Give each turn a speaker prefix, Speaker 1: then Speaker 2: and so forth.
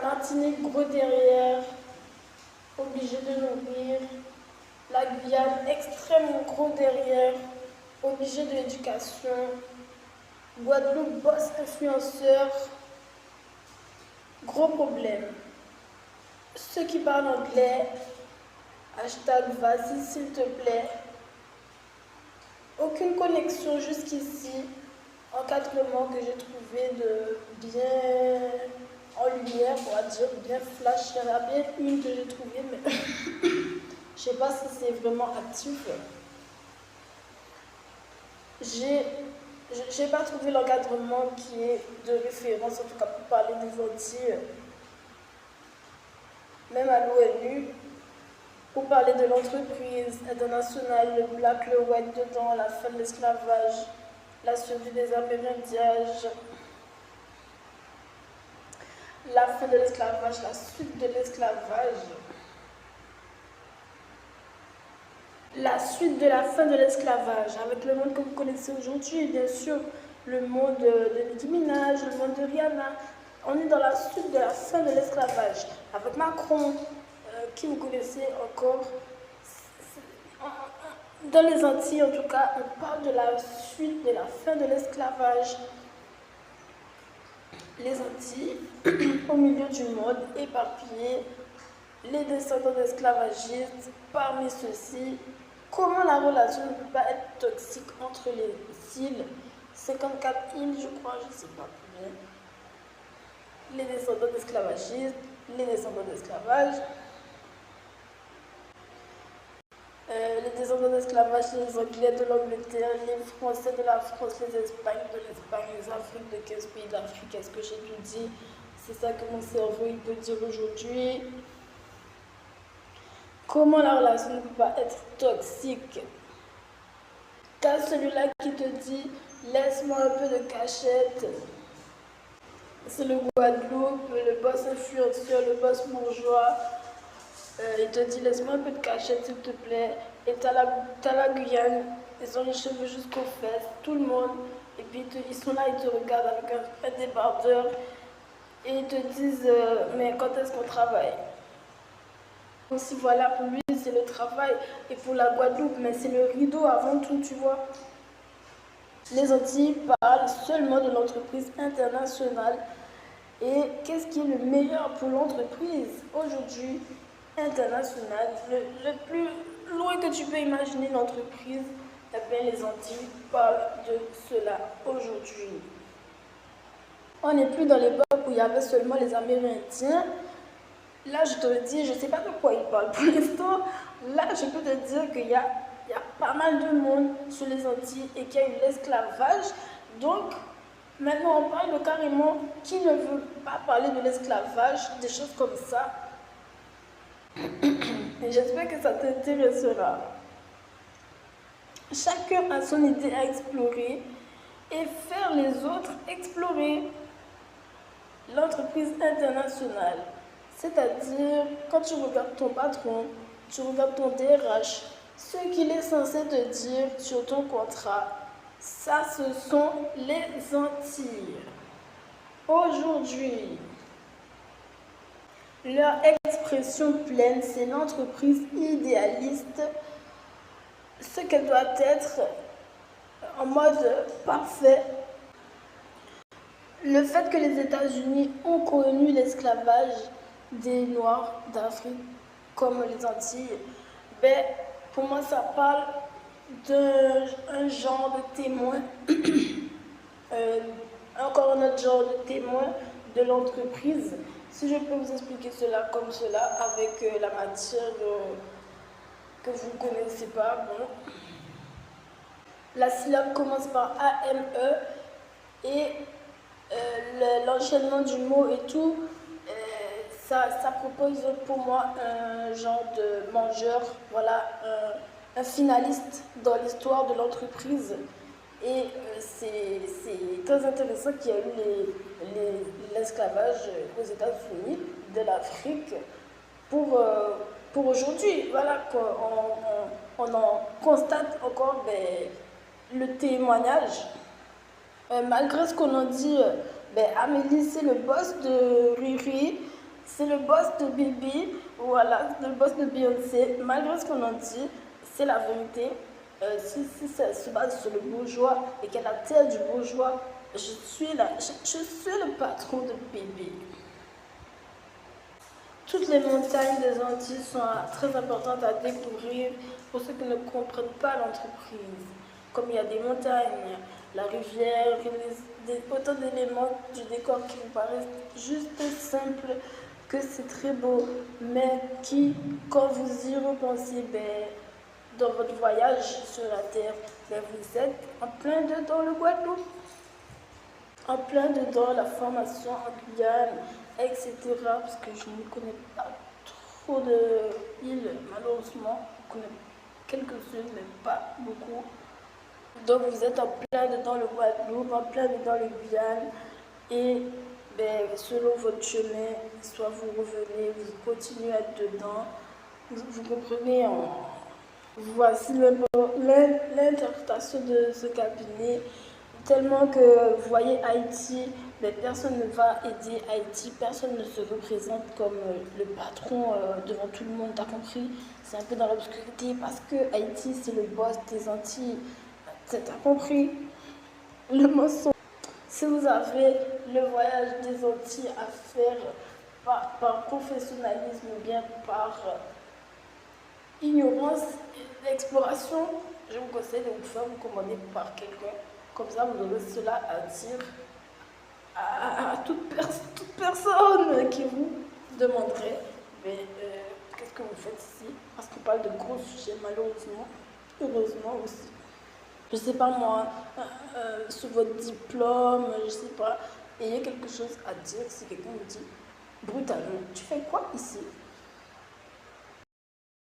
Speaker 1: Martinique, gros derrière, obligé de nourrir. La Guyane, extrêmement gros derrière, obligé de l'éducation. Guadeloupe, boss influenceur, gros problème. Ceux qui parlent anglais, hashtag vas-y s'il te plaît. Aucune connexion jusqu'ici. Encadrement que j'ai trouvé de bien en lumière, on va dire, bien flash. Il y en a bien une que j'ai trouvée, mais je sais pas si c'est vraiment actif. J'ai pas trouvé l'encadrement qui est de référence, en tout cas pour parler des Antilles, même à l'ONU, pour parler de l'entreprise internationale, le black, le white dedans, la fin de l'esclavage, la survie des amérindiages, la fin de l'esclavage, la suite de l'esclavage, la suite de la fin de l'esclavage, avec le monde que vous connaissez aujourd'hui, et bien sûr le monde de Nicki Minaj, le monde de Rihanna. On est dans la suite de la fin de l'esclavage, avec Macron, qui vous connaissez encore. Dans les Antilles, en tout cas, on parle de la suite de la fin de l'esclavage. Les Antilles, au milieu du monde, éparpillées, les descendants d'esclavagistes, parmi ceux-ci, comment la relation ne peut pas être toxique entre les îles, 54 îles, je crois, je ne sais pas plus bien, les descendants d'esclavagistes, les descendants d'esclavage, les descendants d'esclavage, les Anglais de l'Angleterre, les Français de la France, les Espagnols de l'Espagne, les Afriques de 15 pays d'Afrique. Est-ce que j'ai tout dit? C'est ça que mon cerveau il peut dire aujourd'hui. Comment la relation ne peut pas être toxique? T'as celui-là qui te dit laisse-moi un peu de cachette. C'est le Guadeloupe, le boss influenceur, le boss bourgeois. Il te dit laisse-moi un peu de cachette s'il te plaît. Et t'as la Guyane, ils ont les cheveux jusqu'aux fesses, tout le monde. Et puis ils sont là, ils te regardent avec un débardeur. Et ils te disent mais quand est-ce qu'on travaille? Aussi voilà, pour lui c'est le travail. Et pour la Guadeloupe, mais c'est le rideau avant tout, tu vois. Les Antilles parlent seulement de l'entreprise internationale. Et qu'est-ce qui est le meilleur pour l'entreprise aujourd'hui internationale, le plus loin que tu peux imaginer l'entreprise, eh bien, les Antilles parlent de cela aujourd'hui. On n'est plus dans l'époque où il y avait seulement les Amérindiens. Là, je te le dis, je ne sais pas de quoi ils parlent pour l'instant. Là, je peux te dire qu'il y a pas mal de monde sur les Antilles et qu'il y a eu l'esclavage. Donc, maintenant, on parle de carrément qui ne veut pas parler de l'esclavage, des choses comme ça. Et j'espère que ça t'intéressera. Chacun a son idée à explorer et faire les autres explorer l'entreprise internationale. C'est-à-dire, quand tu regardes ton patron, tu regardes ton DRH, ce qu'il est censé te dire sur ton contrat, ça, ce sont les Antilles. Aujourd'hui, leur expression pleine, c'est l'entreprise idéaliste, ce qu'elle doit être en mode parfait. Le fait que les États-Unis ont connu l'esclavage des Noirs d'Afrique, comme les Antilles, ben, pour moi, ça parle d'un genre de témoin, encore un autre genre de témoin de l'entreprise. Si je peux vous expliquer cela comme cela, avec la matière que vous ne connaissez pas, bon. La syllabe commence par AME et l'enchaînement du mot et tout, ça propose pour moi un genre de mangeur, voilà, un finaliste dans l'histoire de l'entreprise. Et c'est très intéressant qu'il y a eu l'esclavage aux États-Unis de l'Afrique pour aujourd'hui. Voilà, on en constate encore le témoignage. Malgré ce qu'on en dit, Amélie, c'est le boss de Riri. c'est le boss de Bibi, voilà, le boss de Beyoncé. Malgré ce qu'on en dit, c'est la vérité. Si ça se base sur le bourgeois et qu'elle a la tête du bourgeois, je suis le patron de Bibi. Toutes les montagnes des Antilles sont très importantes à découvrir pour ceux qui ne comprennent pas l'entreprise. Comme il y a des montagnes, la rivière, autant d'éléments du décor qui vous paraissent juste simples, que c'est très beau, mais qui, quand vous y repensez, dans votre voyage sur la Terre, vous êtes en plein dedans le Guadeloupe, en plein dedans la formation en Guyane, etc. Parce que je ne connais pas trop d'îles, malheureusement. Je connais quelques-unes, mais pas beaucoup. Donc vous êtes en plein dedans le Guadeloupe, en plein dedans le Guyane. Et selon votre chemin, soit vous revenez, vous continuez à être dedans. Vous comprenez, voici l'interprétation de ce cabinet. Tellement que vous voyez Haïti, mais personne ne va aider Haïti, personne ne se représente comme le patron devant tout le monde, t'as compris? C'est un peu dans l'obscurité parce que Haïti c'est le boss des Antilles, t'as compris? Le mensonge. Si vous avez le voyage des Antilles à faire par professionnalisme ou bien par ignorance et exploration, je vous conseille de vous faire commander par quelqu'un. Comme ça, vous aurez cela à dire à toute personne qui vous demanderait qu'est-ce que vous faites ici. Parce qu'on parle de gros sujets, malheureusement. Heureusement aussi. Je sais pas moi, sur votre diplôme, je sais pas, ayez quelque chose à dire si quelqu'un vous dit brutalement, tu fais quoi ici?